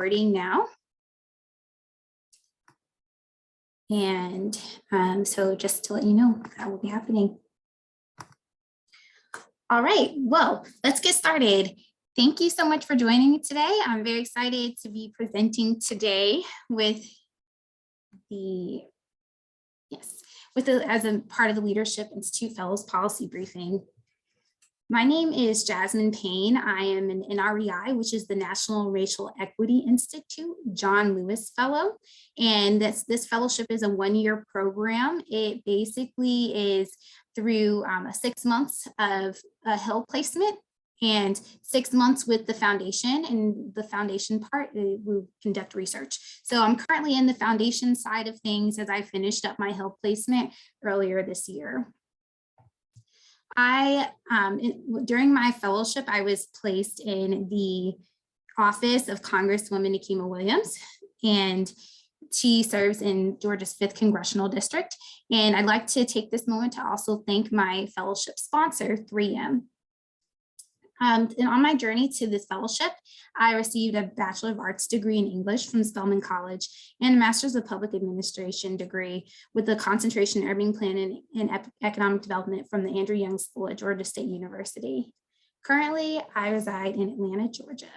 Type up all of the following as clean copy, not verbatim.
recording now. And so just to let you know, that will be happening. All right, well, let's get started. Thank you so much for joining me today. I'm very excited to be presenting today with as a part of the Leadership Institute Fellows Policy Briefing. My name is Jasmine Payne. I am an NREI, which is the National Racial Equity Institute John Lewis Fellow. And this fellowship is a one-year program. It basically is through 6 months of a Hill placement and 6 months with the foundation. And the foundation part, we conduct research. So I'm currently in the foundation side of things as I finished up my Hill placement earlier this year. During my fellowship, I was placed in the office of Congresswoman Nikema Williams, and she serves in Georgia's 5th Congressional District. And I'd like to take this moment to also thank my fellowship sponsor, 3M. And on my journey to this fellowship, I received a Bachelor of Arts degree in English from Spelman College and a Master's of Public Administration degree with a concentration in urban planning and economic development from the Andrew Young School at Georgia State University. Currently, I reside in Atlanta, Georgia.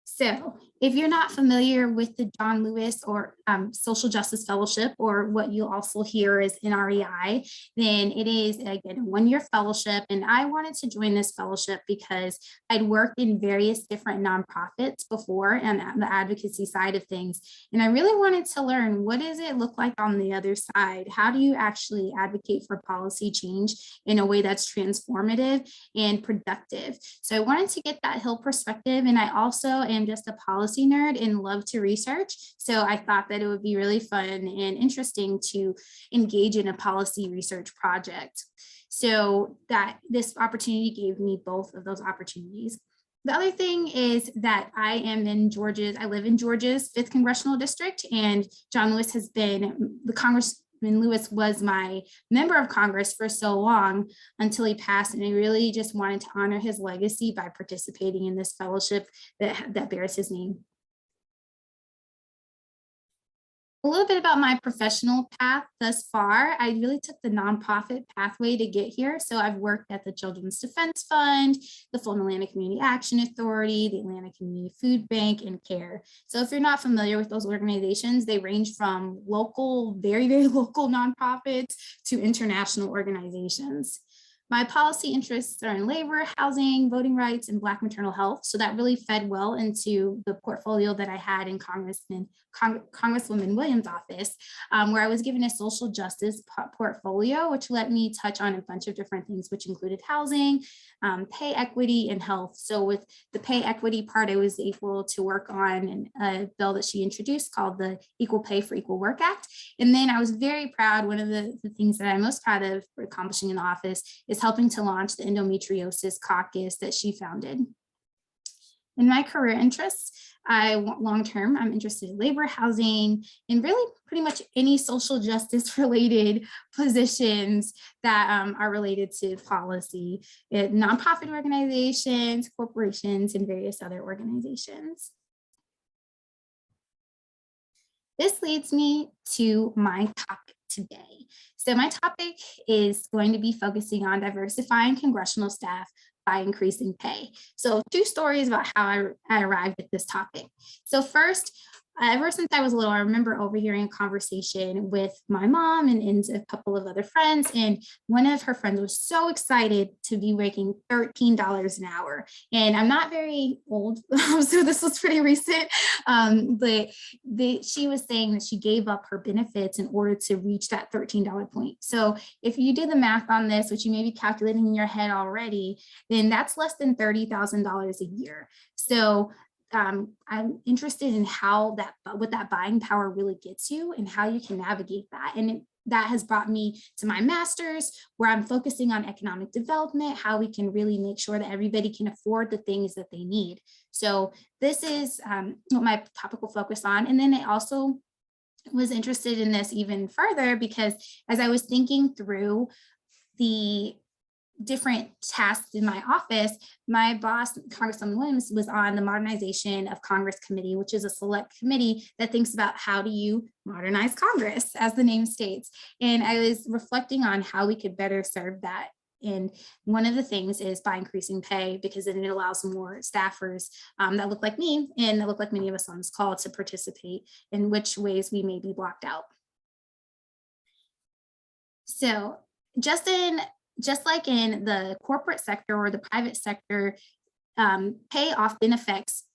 So if you're not familiar with the John Lewis or Social Justice Fellowship, or what you'll also hear is NREI, then it is, again, a one-year fellowship. And I wanted to join this fellowship because I'd worked in various different nonprofits before and the advocacy side of things. And I really wanted to learn, what does it look like on the other side? How do you actually advocate for policy change in a way that's transformative and productive? So I wanted to get that Hill perspective. And I also am just a policy nerd and love to research. So I thought that it would be really fun and interesting to engage in a policy research project. So that this opportunity gave me both of those opportunities. The other thing is that I live in Georgia's 5th Congressional District, and John Lewis has been, Congressman Lewis was my member of Congress for so long until he passed, and I really just wanted to honor his legacy by participating in this fellowship that bears his name. A little bit about my professional path thus far. I really took the nonprofit pathway to get here. So I've worked at the Children's Defense Fund, the Fulton Atlanta Community Action Authority, the Atlanta Community Food Bank, and CARE. So if you're not familiar with those organizations, they range from local, very, very local nonprofits to international organizations. My policy interests are in labor, housing, voting rights, and Black maternal health. So that really fed well into the portfolio that I had in Congresswoman Williams' office, where I was given a social justice portfolio, which let me touch on a bunch of different things, which included housing, pay equity, and health. So with the pay equity part, I was able to work on a bill that she introduced called the Equal Pay for Equal Work Act. And then I was very proud, one of the things that I'm most proud of for accomplishing in the office is helping to launch the endometriosis caucus that she founded. In my career interests, long-term, I'm interested in labor, housing, and really pretty much any social justice related positions that are related to policy, nonprofit organizations, corporations, and various other organizations. This leads me to my topic today. So my topic is going to be focusing on diversifying congressional staff by increasing pay. So 2 stories about how I arrived at this topic. So first, ever since I was little, I remember overhearing a conversation with my mom and a couple of other friends, and one of her friends was so excited to be making $13 an hour. And I'm not very old, so this was pretty recent, but she was saying that she gave up her benefits in order to reach that $13 point. So if you do the math on this, which you may be calculating in your head already, then that's less than $30,000 a year. So I'm interested in what that buying power really gets you and how you can navigate that. And that has brought me to my master's, where I'm focusing on economic development, how we can really make sure that everybody can afford the things that they need. So this is what my topic will focus on. And then I also was interested in this even further because as I was thinking through the different tasks in my office, my boss, Congresswoman Williams, was on the Modernization of Congress Committee, which is a select committee that thinks about how do you modernize Congress, as the name states. And I was reflecting on how we could better serve that. And one of the things is by increasing pay, because then it allows more staffers that look like me and that look like many of us on this call to participate in which ways we may be blocked out. So just like in the corporate sector or the private sector, pay often affects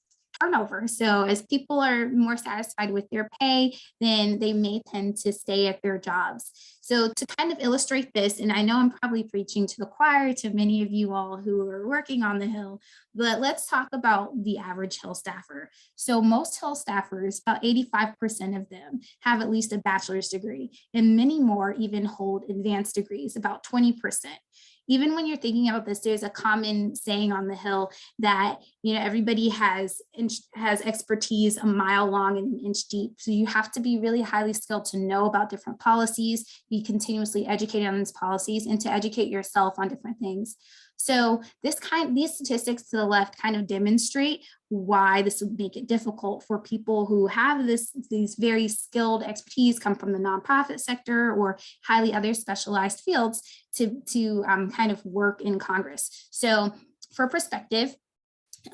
turnover. So as people are more satisfied with their pay, then they may tend to stay at their jobs. So to kind of illustrate this, and I know I'm probably preaching to the choir to many of you all who are working on the Hill, but let's talk about the average Hill staffer. So most Hill staffers, about 85% of them, have at least a bachelor's degree, and many more even hold advanced degrees, about 20%. Even when you're thinking about this, there's a common saying on the Hill that, you know, everybody has expertise a mile long and an inch deep. So you have to be really highly skilled to know about different policies, be continuously educated on these policies, and to educate yourself on different things. So these statistics to the left kind of demonstrate why this would make it difficult for people who have these very skilled expertise, come from the nonprofit sector or highly other specialized fields, to kind of work in Congress. So for perspective,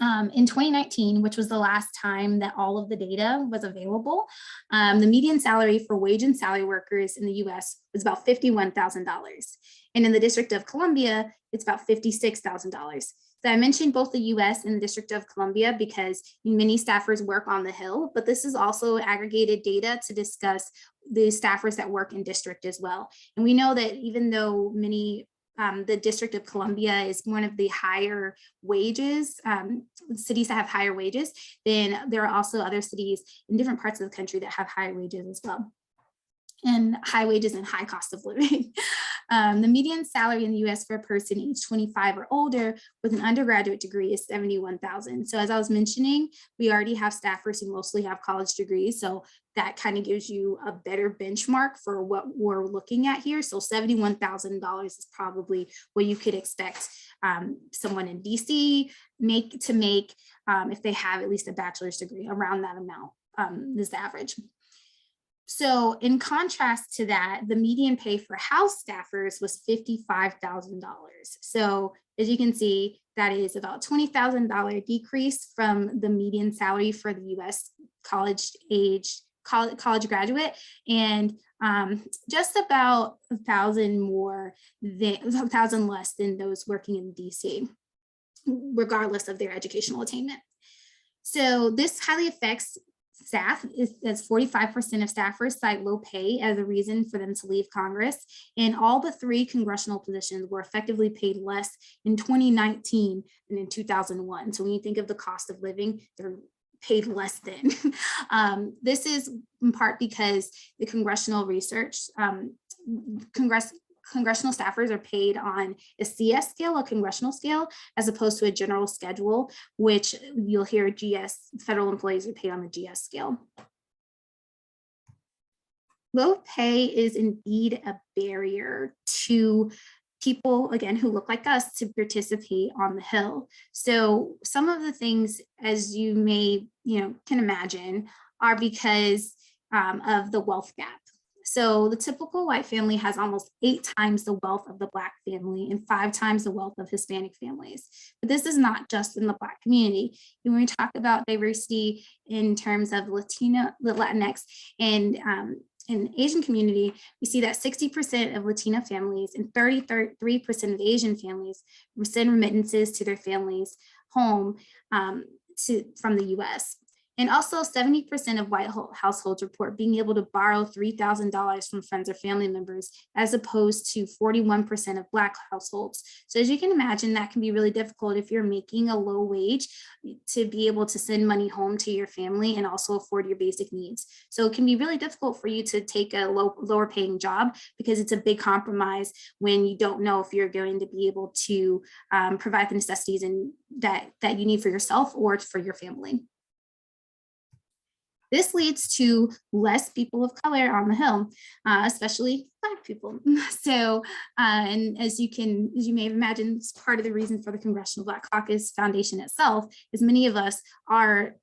in 2019, which was the last time that all of the data was available, the median salary for wage and salary workers in the US was about $51,000. And in the District of Columbia, it's about $56,000. So I mentioned both the US and the District of Columbia because many staffers work on the Hill, but this is also aggregated data to discuss the staffers that work in district as well. And we know that even though the District of Columbia is one of the higher wages, cities that have higher wages, then there are also other cities in different parts of the country that have high wages as well. And high wages and high cost of living. The median salary in the US for a person aged 25 or older with an undergraduate degree is $71,000. So as I was mentioning, we already have staffers who mostly have college degrees. So that kind of gives you a better benchmark for what we're looking at here. So $71,000 is probably what you could expect someone in DC make if they have at least a bachelor's degree. Around that amount is the average. So in contrast to that, the median pay for House staffers was $55,000. So as you can see, that is about $20,000 decrease from the median salary for the US college graduate, and just about $1,000 less than those working in DC, regardless of their educational attainment. So this highly affects staff, as 45% of staffers cite low pay as a reason for them to leave Congress. And all but 3 congressional positions were effectively paid less in 2019 than in 2001. So when you think of the cost of living, they're paid less than. This is in part because the congressional research, congressional staffers are paid on a CS scale, a congressional scale, as opposed to a general schedule, which you'll hear federal employees are paid on the GS scale. Low pay is indeed a barrier to people, again, who look like us to participate on the Hill. So some of the things, as you may can imagine, are because of the wealth gap. So the typical white family has almost 8 times the wealth of the Black family and 5 times the wealth of Hispanic families. But this is not just in the Black community. When we talk about diversity in terms of Latinx and Asian community, we see that 60% of Latina families and 33% of Asian families send remittances to their families' home from the US. And also 70% of white households report being able to borrow $3,000 from friends or family members, as opposed to 41% of Black households. So as you can imagine, that can be really difficult if you're making a low wage to be able to send money home to your family and also afford your basic needs. So it can be really difficult for you to take a lower paying job because it's a big compromise when you don't know if you're going to be able to provide the necessities that you need for yourself or for your family. This leads to less people of color on the Hill, especially Black people. So, and as you may have imagined, it's part of the reason for the Congressional Black Caucus Foundation itself is many of us are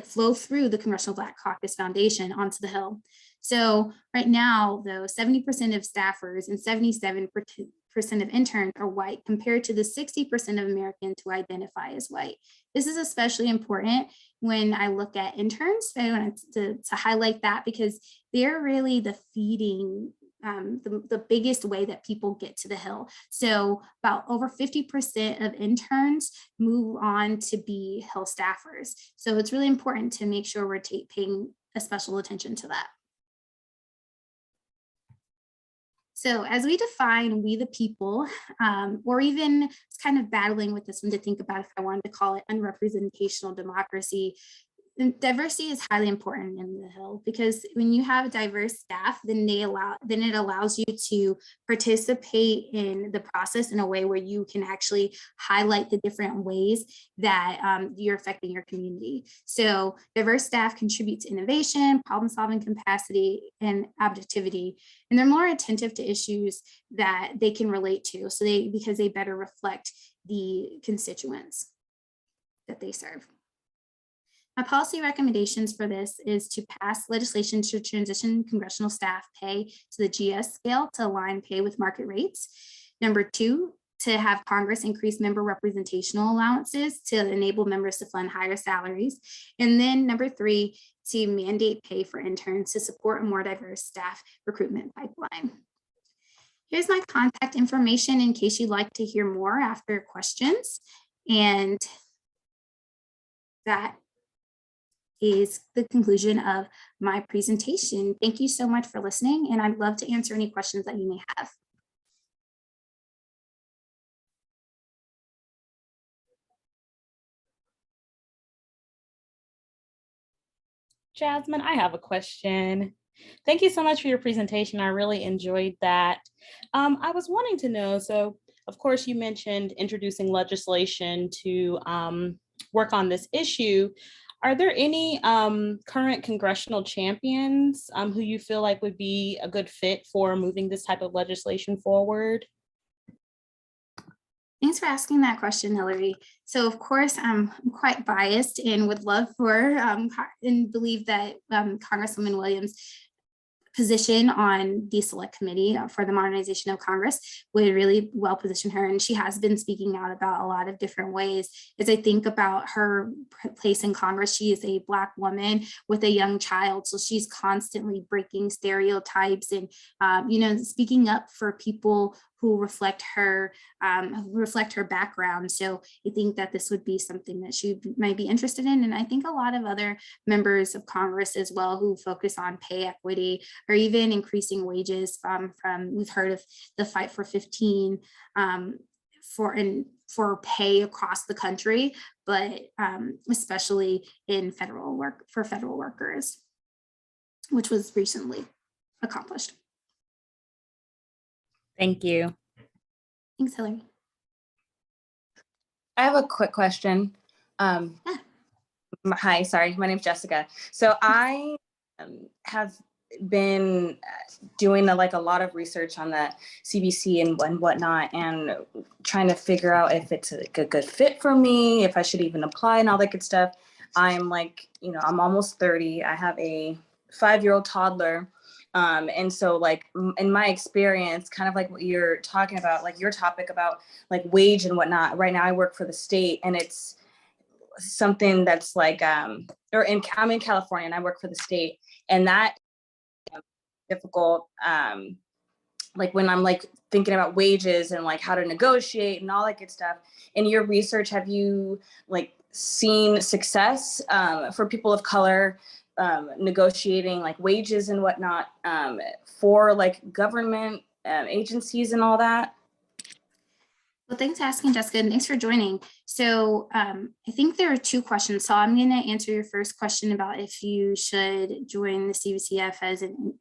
flow through the Congressional Black Caucus Foundation onto the Hill. So right now, though, 70% of staffers and 77% of interns are white compared to the 60% of Americans who identify as white. This is especially important when I look at interns. I want to highlight that because they're really the feeding, the biggest way that people get to the Hill. So about over 50% of interns move on to be Hill staffers. So it's really important to make sure we're paying a special attention to that. So as we define we the people, or even kind of battling with this one to think about if I wanted to call it unrepresentational democracy, diversity is highly important in the Hill because when you have diverse staff, then it allows you to participate in the process in a way where you can actually highlight the different ways that you're affecting your community. So diverse staff contribute to innovation, problem-solving capacity, and objectivity, and they're more attentive to issues that they can relate to. So because they better reflect the constituents that they serve. My policy recommendations for this is to pass legislation to transition congressional staff pay to the GS scale to align pay with market rates. Number 2, to have Congress increase member representational allowances to enable members to fund higher salaries. And then number 3, to mandate pay for interns to support a more diverse staff recruitment pipeline. Here's my contact information in case you'd like to hear more after questions. And that is the conclusion of my presentation. Thank you so much for listening, and I'd love to answer any questions that you may have. Jasmine, I have a question. Thank you so much for your presentation. I really enjoyed that. I was wanting to know, so of course you mentioned introducing legislation to work on this issue. Are there any current congressional champions who you feel like would be a good fit for moving this type of legislation forward? Thanks for asking that question, Hillary. So of course, I'm quite biased and would love for and believe that Congresswoman Williams' position on the select committee for the modernization of Congress would really well position her. And she has been speaking out about a lot of different ways. As I think about her place in Congress, she is a Black woman with a young child. So she's constantly breaking stereotypes and, speaking up for people who reflect her background. So I think that this would be something that she might be interested in. And I think a lot of other members of Congress as well who focus on pay equity or even increasing wages from we've heard of the Fight for 15 for pay across the country, but especially in federal workers, which was recently accomplished. Thank you. Thanks, Hillary. I have a quick question. Hi, sorry, my name's Jessica. So I have been doing a lot of research on the CBC and whatnot, and trying to figure out if it's a good fit for me, if I should even apply and all that good stuff. I'm I'm almost 30. I have a 5-year-old toddler. And so in my experience, kind of like what you're talking about, like your topic about wage and whatnot, right now I work for the state, and it's something that's I'm in California and I work for the state, and that difficult. When I'm thinking about wages and how to negotiate and all that good stuff. In your research, have you seen success for people of color negotiating wages and whatnot for government agencies and all that? Well, thanks for asking, Jessica, and thanks for joining. So I think there are two questions. So I'm going to answer your first question about if you should join the CVCF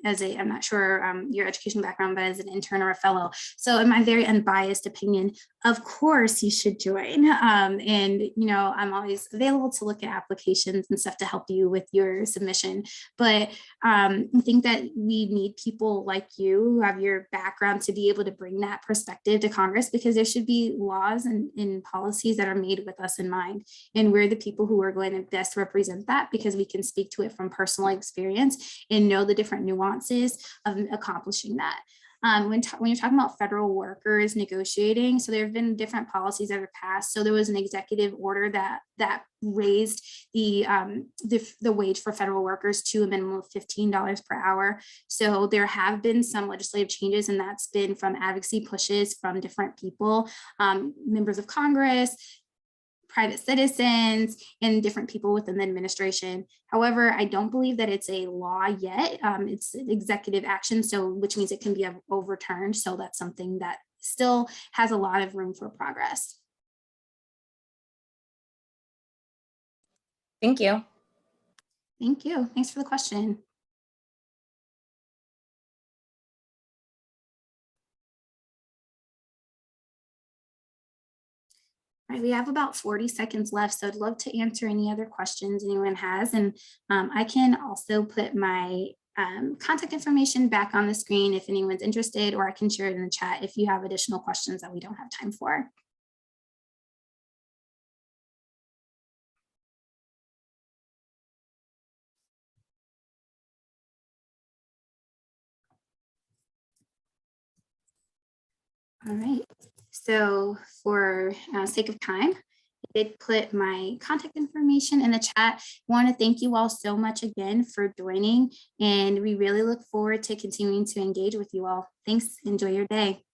as a I'm not sure your educational background, but as an intern or a fellow. So in my very unbiased opinion, of course you should join. And, you know, I'm always available to look at applications and stuff to help you with your submission. But I think that we need people like you who have your background to be able to bring that perspective to Congress, because there should be laws and policies that are made with us in mind. And we're the people who are going to best represent that, because we can speak to it from personal experience and know the different nuances of accomplishing that. When you're talking about federal workers negotiating, so there have been different policies that are passed. So there was an executive order that raised the wage for federal workers to a minimum of $15 per hour. So there have been some legislative changes, and that's been from advocacy pushes from different people, members of Congress, private citizens, and different people within the administration. However, I don't believe that it's a law yet. It's executive action, so which means it can be overturned. So that's something that still has a lot of room for progress. Thank you. Thank you. Thanks for the question. All right, we have about 40 seconds left, so I'd love to answer any other questions anyone has. And I can also put my contact information back on the screen if anyone's interested, or I can share it in the chat if you have additional questions that we don't have time for. All right, so for sake of time, I did put my contact information in the chat. I want to thank you all so much again for joining, and we really look forward to continuing to engage with you all. Thanks. Enjoy your day.